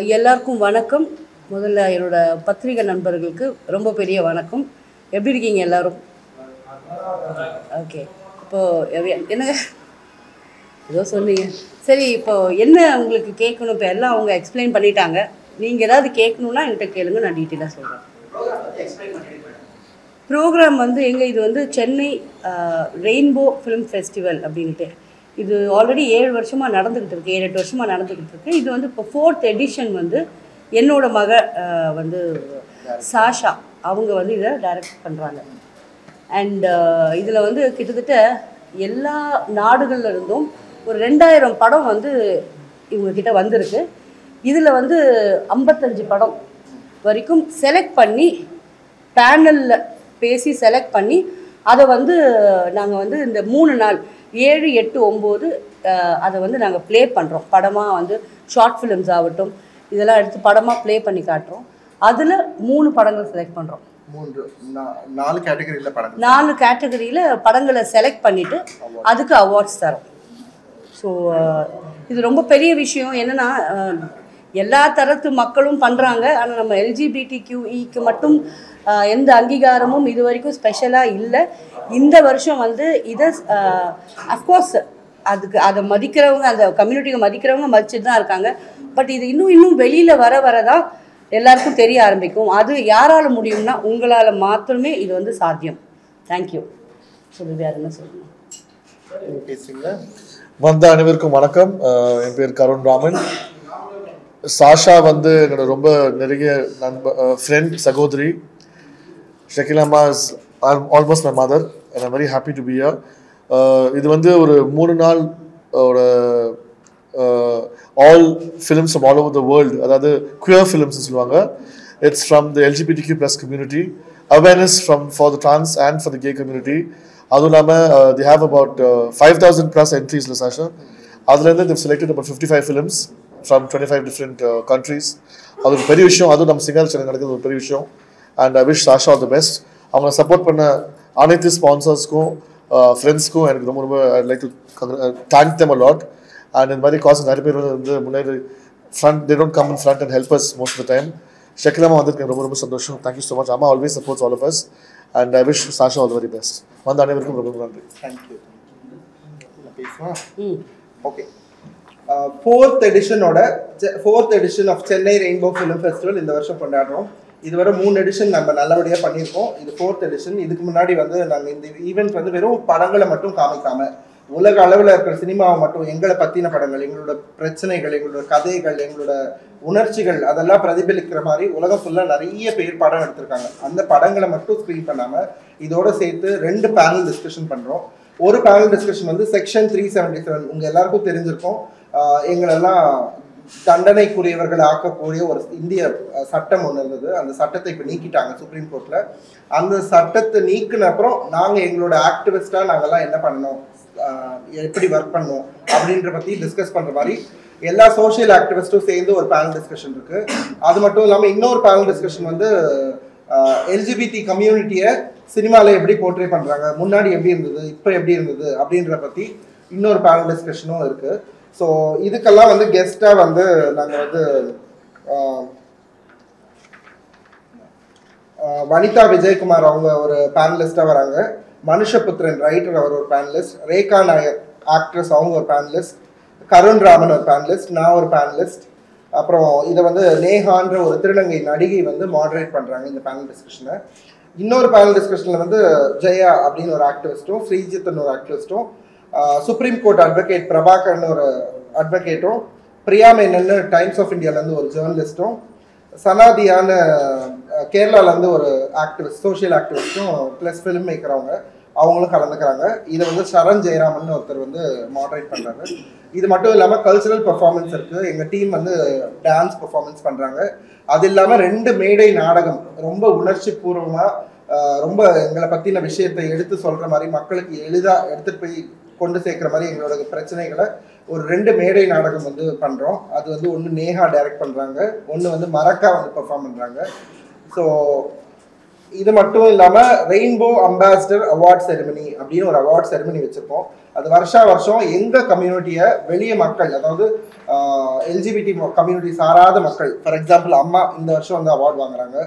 எல்லாருக்கும் வணக்கம். முதல்ல என்னோட பத்திரிகை நண்பர்களுக்கு ரொம்ப பெரிய வணக்கம். எப்படி இருக்கீங்க எல்லாரும்? ஓகே. இப்போது என்னங்க ஏதோ சொன்னீங்க. சரி, இப்போது என்ன உங்களுக்கு கேட்கணும்? இப்போ எல்லாம் அவங்க எக்ஸ்பிளைன் பண்ணிட்டாங்க. நீங்கள் ஏதாவது கேட்கணுன்னா என்கிட்ட கேளுங்க, நான் டீட்டெயிலாக சொல்கிறேன். ப்ரோக்ராம் இது வந்து சென்னை ரெயின்போ ஃபிலிம் ஃபெஸ்டிவல் அப்படின்ட்டு. இது ஆல்ரெடி 7 வருஷமாக நடந்துக்கிட்டு இருக்குது, 7-8 வருஷமாக நடந்துக்கிட்டு இருக்குது. இது வந்து இப்போ 4th எடிஷன் வந்து என்னோட மக வந்து சாஷா அவங்க வந்து இதை டைரக்ட் பண்ணுறாங்க. அண்ட் இதில் வந்து கிட்டத்தட்ட எல்லா நாடுகளில் இருந்தும் ஒரு 2000 படம் வந்து இவங்கக்கிட்ட வந்திருக்கு. இதில் வந்து 55 படம் வரைக்கும் செலக்ட் பண்ணி பேனலில் பேசி செலக்ட் பண்ணி அதை வந்து நாங்கள் வந்து இந்த 3 நாள் 7, 8, 9 அதை வந்து நாங்கள் ப்ளே பண்ணுறோம். படமாக வந்து ஷார்ட் ஃபிலிம்ஸ் ஆகட்டும், இதெல்லாம் எடுத்து படமாக ப்ளே பண்ணி காட்டுறோம். அதில் 3 படங்கள் செலக்ட் பண்ணுறோம். 4 கேட்டகரியில் படங்கள் 4 கேட்டகரியில் படங்களை செலக்ட் பண்ணிவிட்டு அதுக்கு அவார்ட்ஸ் தரோம். ஸோ இது ரொம்ப பெரிய விஷயம். என்னென்னா எல்லா தரத்து மக்களும் பண்ணுறாங்க. ஆனால் நம்ம LGBTQEக்கு மட்டும் எந்த அங்கீகாரமும் இது வரைக்கும் ஸ்பெஷலாக இல்லை. இந்த வருஷம் வந்து இதை அஃப்கோர்ஸ் அதை மதிக்கிறவங்க, அந்த கம்யூனிட்டியை மதிக்கிறவங்க மதிச்சுட்டு தான் இருக்காங்க. பட் இது இன்னும் வெளியில் வர தான் எல்லாருக்கும் தெரிய ஆரம்பிக்கும். அது யாரால் முடியும்னா உங்களால் மாத்திரமே இது வந்து சாத்தியம். தேங்க்யூ. சொல்லி வேறு என்ன சொல்லணும்? வந்த அனைவருக்கும் வணக்கம். என் பேர் கருண் ராமன். சாஷா வந்து என்னோட ரொம்ப நெருங்கிய ஃப்ரெண்ட், சகோதரி. ஷக்கிலாமா is almost my mother and I'm very happy to be here. இது வந்து ஒரு 3 நாள் all films from all over the world, அதாவது queer films சொல்லுவாங்க. It's from the LGBTQ+ community, awareness for the trans and for the gay community. அதுவும் இல்லாமல் they have about 5,000+ entries, Sasha. அதுலேருந்து they've selected about 55 films from 25 different countries. அது ஒரு பெரிய விஷயம். அதுவும் நம்ம சிங்கர் சேனல் நடக்குது ஒரு பெரிய விஷயம். And I wish Sasha all the best. அவங்க சப்போர்ட் பண்ண அனைத்து ஸ்பான்சர்ஸ்க்கும் ஃப்ரெண்ட்ஸ்க்கும் எனக்கு ரொம்ப I'd like to thank them a lot. And இந்த மாதிரி காசு நிறைய பேர் வந்து முன்னாடி they don't come in front and help us most of the time. ஷக்கிலாமா வந்திருக்கு ரொம்ப சந்தோஷம். Thank you so much. Amma always supports all of us and I wish Sasha all the very best. வந்த அனைவருக்கும் ரொம்ப நன்றி. Thank you. Okay. 4th edition of Chennai Rainbow Film Festival இந்த வருஷம் கொண்டாடுறோம். இதுவரை 3 எடிஷன் நம்ம நல்லபடியாக பண்ணியிருக்கோம். இது 4th எடிஷன். இதுக்கு முன்னாடி வந்து நாங்கள் இந்த ஈவெண்ட் வந்து வெறும் படங்களை மட்டும் காமிக்காமல் உலக அளவில் இருக்கிற சினிமாவை மட்டும், எங்களை பற்றின படங்கள், எங்களோட பிரச்சனைகள், எங்களோட கதைகள், எங்களோட உணர்ச்சிகள் அதெல்லாம் பிரதிபலிக்கிற மாதிரி உலகம் ஃபுல்லாக நிறைய பேர் படம் எடுத்திருக்காங்க. அந்த படங்களை மட்டும் ஸ்க்ரீன் பண்ணாமல் இதோடு சேர்த்து 2 பேனல் டிஸ்கஷன் பண்ணுறோம். ஒரு பேனல் டிஸ்கஷன் வந்து செக்ஷன் 377 உங்கள் எல்லாருக்கும் தெரிஞ்சிருக்கும். எங்களெல்லாம் தண்டனைக்குரியவர்கள் ஆக்கக்கூடிய ஒரு இந்திய சட்டம் ஒன்று இருந்தது. அந்த சட்டத்தை இப்போ நீக்கிட்டாங்க சுப்ரீம் கோர்ட்டில். அந்த சட்டத்தை நீக்கின அப்புறம் நாங்கள் எங்களோட ஆக்டிவிஸ்டாக நாங்கள்லாம் என்ன பண்ணணும், எப்படி ஒர்க் பண்ணணும் அப்படின்ற பற்றி டிஸ்கஸ் பண்ணுற மாதிரி எல்லா சோஷியல் ஆக்டிவிஸ்ட்டும் சேர்ந்து ஒரு பேனல் டிஸ்கஷன் இருக்குது. அது மட்டும் இல்லாமல் இன்னொரு பேனல் டிஸ்கஷன் வந்து LGBT கம்யூனிட்டியை சினிமாவில் எப்படி போர்ட்ரே பண்ணுறாங்க, முன்னாடி எப்படி இருந்தது, இப்போ எப்படி இருந்தது அப்படின்ற பற்றி இன்னொரு பேனல் டிஸ்கஷனும் இருக்குது. ஸோ இதுக்கெல்லாம் வந்து கெஸ்ட்டாக வந்து நாங்கள் வந்து வனிதா விஜயகுமார் அவங்க ஒரு பேனலிஸ்டாக வராங்க. மனுஷபுத்திரன் ரைட்டர் அவர் ஒரு பேனலிஸ்ட், ரேகா நாயர் ஆக்ட்ரஸ் அவங்க ஒரு பேனலிஸ்ட், கருண் ராமன் ஒரு பேனலிஸ்ட், நான் ஒரு பேனலிஸ்ட். அப்புறம் இதை வந்து நேஹான்ற ஒரு திருநங்கை நடிகை வந்து மாடரேட் பண்ணுறாங்க இந்த பேனல் டிஸ்கஷனை. இன்னொரு பேனல் டிஸ்கஷனில் வந்து ஜெயா அப்படின்னு ஒரு ஆக்டிவிஸ்ட்டும், ஸ்ரீஜித்னு ஒரு ஆக்டிவிஸ்ட்டும், சுப்ரீம் கோர்ட் அட்வொகேட் பிரபாகர்னு ஒரு அட்வொகேட்டும், பிரியா மேனன் டைம்ஸ் ஆஃப் இந்தியாவிலேருந்து ஒரு ஜேர்னலிஸ்ட்டும், சனாதியான கேரளாவிலேருந்து ஒரு ஆக்டிவிஸ்ட், சோஷியல் ஆக்டிவிஸ்ட்டும் ப்ளஸ் ஃபிலிம் மேக்கர் அவங்களும் கலந்துக்கிறாங்க. இதை வந்து சரண் ஜெயராமன் ஒருத்தர் வந்து மாடரேட் பண்ணுறாங்க. இது மட்டும் இல்லாமல் கல்ச்சுரல் பர்ஃபார்மன்ஸ் இருக்குது. எங்கள் டீம் வந்து டான்ஸ் பர்ஃபார்மன்ஸ் பண்ணுறாங்க. அது இல்லாமல் 2 மேடை நாடகம் ரொம்ப உணர்ச்சி பூர்வமாக ரொம்ப எங்களை பற்றின விஷயத்தை எடுத்து சொல்கிற மாதிரி, மக்களுக்கு எளிதாக எடுத்துகிட்டு போய் கொண்டு சேர்க்குற மாதிரி எங்களோட பிரச்சனைகளை ஒரு 2 மேடை நாடகம் வந்து பண்ணுறோம். அது வந்து ஒன்று நேஹா டைரக்ட் பண்ணுறாங்க, ஒன்று வந்து மரக்கா வந்து பெர்ஃபார்ம் பண்ணுறாங்க. ஸோ இது மட்டும் இல்லாமல் ரெயின்போ அம்பாசிடர் அவார்ட் செரிமனி அப்படின்னு ஒரு அவார்ட் செரிமனி வச்சுருப்போம். அது வருஷம் எங்கள் கம்யூனிட்டியை வெளிய மக்கள், அதாவது எல்ஜிபிடி கம்யூனிட்டி சாராத மக்கள், ஃபார் எக்ஸாம்பிள் அம்மா இந்த வருஷம் வந்து அவார்டு வாங்குறாங்க.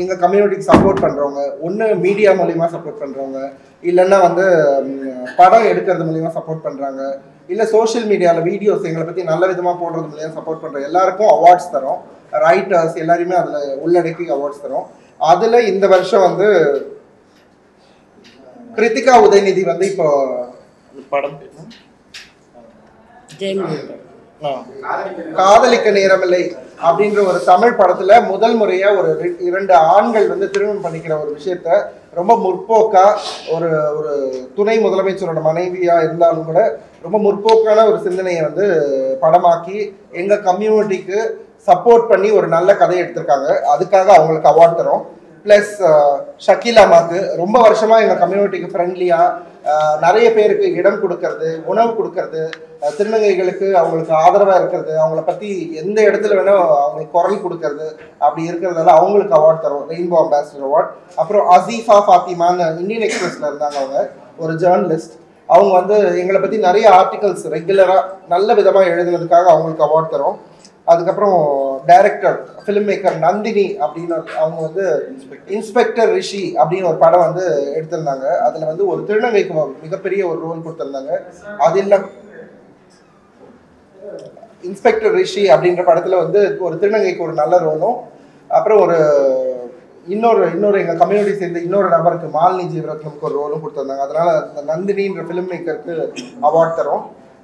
எங்கள் கம்யூனிட்டிக்கு சப்போர்ட் பண்ணுறவங்க, ஒன்று மீடியா மூலிமா சப்போர்ட் பண்ணுறவங்க, இல்லைன்னா வந்து படம் எடுக்கிறது மூலிமா சப்போர்ட் பண்ணுறாங்க, இல்லை சோஷியல் மீடியாவில் வீடியோஸ் எங்களை பற்றி நல்ல விதமாக போடுறது மூலியமாக சப்போர்ட் பண்ணுற எல்லாருக்கும் அவார்ட்ஸ் தரோம். ரைட்டர்ஸ் எல்லாருமே அதில் உள்ளடக்கி அவார்ட்ஸ் தரோம். அதில் இந்த வருஷம் வந்து கிருத்திகா உதயநிதி வந்து இப்போ படம் காதலிக்க நேரமில்லை அப்படின்ற ஒரு தமிழ் படத்துல முதல் முறையா ஒரு 2 ஆண்கள் வந்து திருமணம் பண்ணிக்கிற ஒரு விஷயத்த ரொம்ப முற்போக்கா, ஒரு ஒரு துணை முதலமைச்சரோட மனைவியா இருந்தாலும் கூட ரொம்ப முற்போக்கான ஒரு சிந்தனையை வந்து படமாக்கி எங்க கம்யூனிட்டிக்கு சப்போர்ட் பண்ணி ஒரு நல்ல கதையை எடுத்திருக்காங்க. அதுக்காக அவங்களுக்கு அவார்ட் தரோம். ப்ளஸ் ஷக்கீலாமாக்கு ரொம்ப வருஷமா எங்கள் கம்யூனிட்டிக்கு ஃப்ரெண்ட்லியாக நிறைய பேருக்கு இடம் கொடுக்கறது, உணவு கொடுக்கறது, திருநங்கைகளுக்கு அவங்களுக்கு ஆதரவாக இருக்கிறது, அவங்கள பற்றி எந்த இடத்துல வேணால் அவங்களுக்கு குரல் கொடுக்கறது, அப்படி இருக்கிறதால அவங்களுக்கு அவார்ட் தரோம், ரெயின்போ அம்பாசிடர் அவார்ட். அப்புறம் அசீஃபா ஃபாத்திமான்னு இந்தியன் எக்ஸ்பிரஸில் இருந்தாங்க, அவங்க ஒரு ஜேர்னலிஸ்ட். அவங்க வந்து எங்களை பற்றி நிறைய ஆர்டிகல்ஸ் ரெகுலராக நல்ல விதமாக எழுதுனதுக்காக அவங்களுக்கு அவார்ட் தரோம். அதுக்கப்புறம் டைரக்டர் ஃபிலிம் மேக்கர் நந்தினி அப்படின்னு அவங்க வந்து இன்ஸ்பெக்டர் ரிஷி அப்படின்னு ஒரு படம் வந்து எடுத்திருந்தாங்க. அதில் வந்து ஒரு திருநங்கைக்கு மிகப்பெரிய ஒரு ரோல் கொடுத்துருந்தாங்க. அது இல்லை, இன்ஸ்பெக்டர் ரிஷி அப்படின்ற படத்தில் வந்து ஒரு திருநங்கைக்கு ஒரு நல்ல ரோலும், அப்புறம் ஒரு இன்னொரு எங்கள் கம்யூனிட்டி சேர்ந்த இன்னொரு நபருக்கு மாலினி ஜீவரத்னமுக்கு ஒரு ரோலும் கொடுத்துருந்தாங்க. அதனால அந்த நந்தினின்ற ஃபிலிம் மேக்கருக்கு அவார்ட் தரோம்.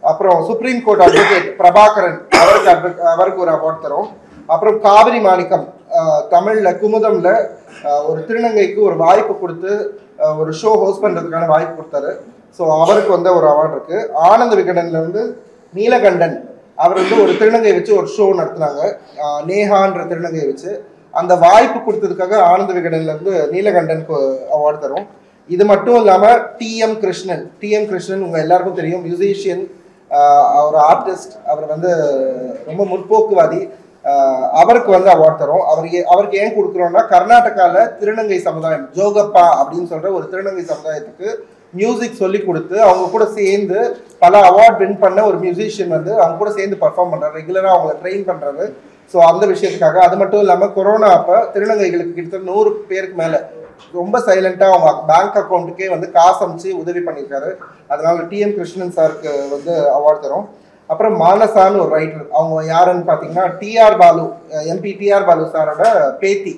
அப்புறம் சுப்ரீம் கோர்ட் அட்வொகேட் பிரபாகரன் அவருக்கு ஒரு அவார்ட் தரோம். அப்புறம் காவிரி மாணிக்கம் தமிழில் குமுதம்ல ஒரு திருநங்கைக்கு ஒரு வாய்ப்பு கொடுத்து ஒரு ஷோ ஹோஸ்ட் பண்ணுறதுக்கான வாய்ப்பு கொடுத்தாரு. ஸோ அவருக்கு வந்து ஒரு அவார்டு இருக்குது. ஆனந்த விகடனில் வந்து நீலகண்டன் அவர் வந்து ஒரு திருநங்கை வச்சு ஒரு ஷோ நடத்துனாங்க, நேஹான்ற திருநங்கை வச்சு. அந்த வாய்ப்பு கொடுத்ததுக்காக ஆனந்த விகடன்ல இருந்து நீலகண்டனுக்கு அவார்டு தரும். இது மட்டும் இல்லாமல் டிஎம் கிருஷ்ணன் உங்கள் எல்லாருக்கும் தெரியும், மியூசிஷியன், அவர் ஆர்டிஸ்ட், அவர் வந்து ரொம்ப முற்போக்குவாதி. அவருக்கு வந்து அவார்ட் தரும். அவருக்கு ஏன் கொடுக்குறோம்னா, கர்நாடகாவில் திருநங்கை சமுதாயம் ஜோகப்பா அப்படின்னு சொல்கிற ஒரு திருநங்கை சமுதாயத்துக்கு மியூசிக் சொல்லி கொடுத்து அவங்க கூட சேர்ந்து பல அவார்ட் வின் பண்ண ஒரு மியூசிஷியன் வந்து அவங்க கூட சேர்ந்து பர்ஃபார்ம் பண்ணுறாரு, ரெகுலராக அவங்கள ட்ரெயின் பண்ணுறாரு. ஸோ அந்த விஷயத்துக்காக. அது மட்டும் இல்லாமல் கொரோனா அப்போ திருநங்கைகளுக்கு கிட்டத்தட்ட 100 பேருக்கு மேலே ரொம்ப சைலண்டாக அவங்க பேங்க் அக்கௌண்ட்டுக்கே வந்து காசு அமைச்சு உதவி பண்ணியிருக்காரு. அதனால டிஎம் கிருஷ்ணன் சாருக்கு வந்து அவார்டு தரும். அப்புறம் மானசான்னு ஒரு ரைட்டர், அவங்க யாருன்னு பார்த்தீங்கன்னா எம்பி டிஆர் பாலு சாரோட பேத்தி.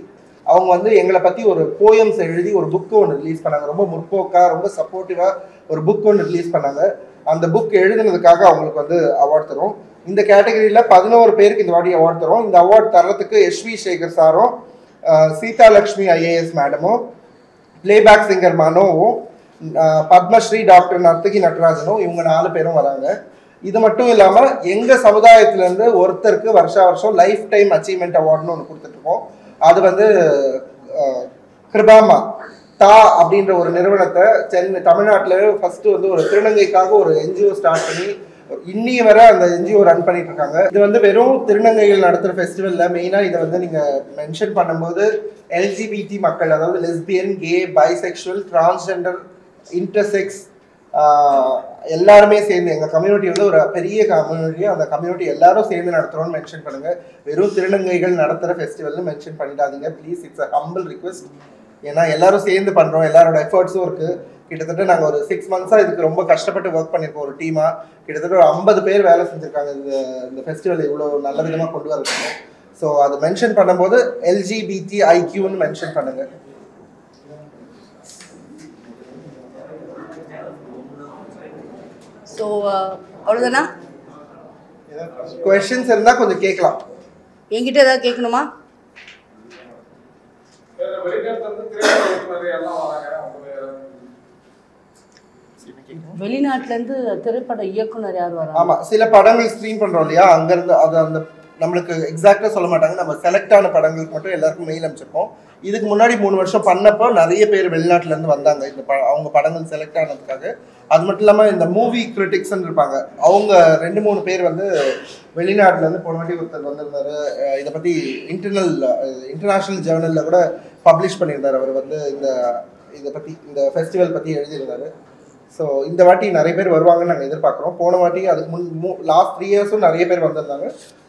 அவங்க வந்து எங்களை பற்றி ஒரு போயம்ஸ் எழுதி ஒரு புக்கு ஒன்று ரிலீஸ் பண்ணாங்க. ரொம்ப முற்போக்காக, ரொம்ப சப்போர்ட்டிவாக ஒரு புக் ஒன்று ரிலீஸ் பண்ணாங்க. அந்த புக் எழுதுனதுக்காக அவங்களுக்கு வந்து அவார்டு தரும். இந்த கேட்டகரியில் 11 பேருக்கு இந்த வாட்டி அவார்டு தரும். இந்த அவார்டு தர்றதுக்கு எஸ்வி சேகர் சாரும், சீதா லக்ஷ்மி ஐஏஎஸ் மேடமும், பிளேபேக் சிங்கர் மனோவும், பத்மஸ்ரீ டாக்டர் நர்த்தகி நடராஜனும், இவங்க 4 பேரும் வராங்க. இது மட்டும் இல்லாமல் எங்கள் சமுதாயத்திலேருந்து ஒருத்தருக்கு வருஷம் லைஃப் டைம் அச்சீவ்மெண்ட் அவார்டுன்னு ஒன்று கொடுத்துட்ருக்கோம். அது வந்து கிருபாமா தா அப்படின்ற ஒரு நிறுவனத்தை தமிழ்நாட்டில் ஃபஸ்ட்டு வந்து ஒரு திருநங்கைக்காக ஒரு என்ஜிஓ ஸ்டார்ட் பண்ணி இன்னிய வரை அந்த என்ஜிஓ ரன் பண்ணிட்டு இருக்காங்க. இது வந்து வெறும் திருநங்கைகள் நடத்துகிற ஃபெஸ்டிவலில் மெயினாக இதை வந்து நீங்கள் மென்ஷன் பண்ணும்போது எல்ஜிபிடி மக்கள், அதாவது lesbian, K, bisexual, transgender, intersex எல்லாருமே சேர்ந்து எங்கள் கம்யூனிட்டி வந்து ஒரு பெரிய கம்யூனிட்டி, அந்த கம்யூனிட்டி எல்லாரும் சேர்ந்து நடத்துகிறோன்னு மென்ஷன் பண்ணுங்கள். வெறும் திருநங்கைகள் நடத்துகிற ஃபெஸ்டிவல்னு மென்ஷன் பண்ணிடாதீங்க please. It's a humble request. ஏன்னா எல்லாரும் சேர்ந்து பண்ணுறோம், எல்லாரோட எஃபர்ட்ஸும் இருக்குது. கிட்டத்தட்ட நாங்கள் ஒரு 6 மந்த்ஸாக இதுக்கு ரொம்ப கஷ்டப்பட்டு ஒர்க் பண்ணியிருக்கோம். ஒரு டீமாக கிட்டத்தட்ட ஒரு 50 பேர் வேலை செஞ்சுருக்காங்க இந்த ஃபெஸ்டிவல் இவ்வளோ நல்ல விதமாக கொண்டு வரதுக்கு. ஸோ அது மென்ஷன் பண்ணும்போது LGBTIQன்னு மென்ஷன் பண்ணுங்க. ஸோ அவ்வளோதானா? கொஸ்டின்ஸ் இருந்தால் கொஞ்சம் கேட்கலாம். என்கிட்ட ஏதாவது கேட்கணுமா? வெளிநாட்டிலேருந்து திரைப்பட இயக்குனர் யார் வராங்க? ஆமாம், சில படங்கள் ஸ்க்ரீன் பண்ணுறோம் இல்லையா, அங்கேருந்து அது அந்த நம்மளுக்கு எக்ஸாக்டாக சொல்ல மாட்டாங்க. நம்ம செலக்ட் ஆன படங்களுக்கு மட்டும் எல்லாருக்கும் மெயில் அனுப்பிச்சிருக்கோம். இதுக்கு முன்னாடி 3 வருஷம் பண்ணப்போ நிறைய பேர் வெளிநாட்டிலேருந்து வந்தாங்க இந்த அவங்க படங்கள் செலக்ட் ஆனதுக்காக. அது மட்டும் இல்லாமல் இந்த மூவி கிரிட்டிக்ஸ்ன்னு இருப்பாங்க, அவங்க 2-3 பேர் வந்து வெளிநாட்டிலேருந்து போன வாட்டி ஒருத்தர் வந்திருந்தார். இதை பற்றி இன்டர்நேஷ்னல் ஜேர்னலில் கூட பப்ளிஷ் பண்ணியிருந்தார். அவர் வந்து இதை பற்றி இந்த ஃபெஸ்டிவல் பற்றி எழுதியிருந்தார். ஸோ இந்த வாட்டி நிறைய பேர் வருவாங்கன்னு நாங்கள் எதிர்பார்க்குறோம். போன வாட்டி அதுக்கு லாஸ்ட் 3 இயர்ஸும் நிறைய பேர் வந்திருந்தாங்க.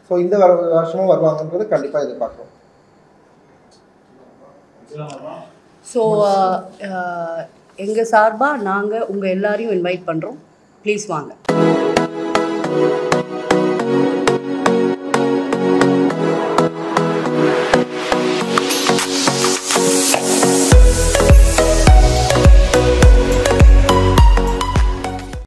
ஸோ இந்த வருஷமும் வருவாங்கன்றது கண்டிப்பாக எதிர்பார்க்குறோம். ஸோ எங்கள் சார்பாக நாங்கள் உங்கள் எல்லாரையும் இன்வைட் பண்ணுறோம். ப்ளீஸ் வாங்க.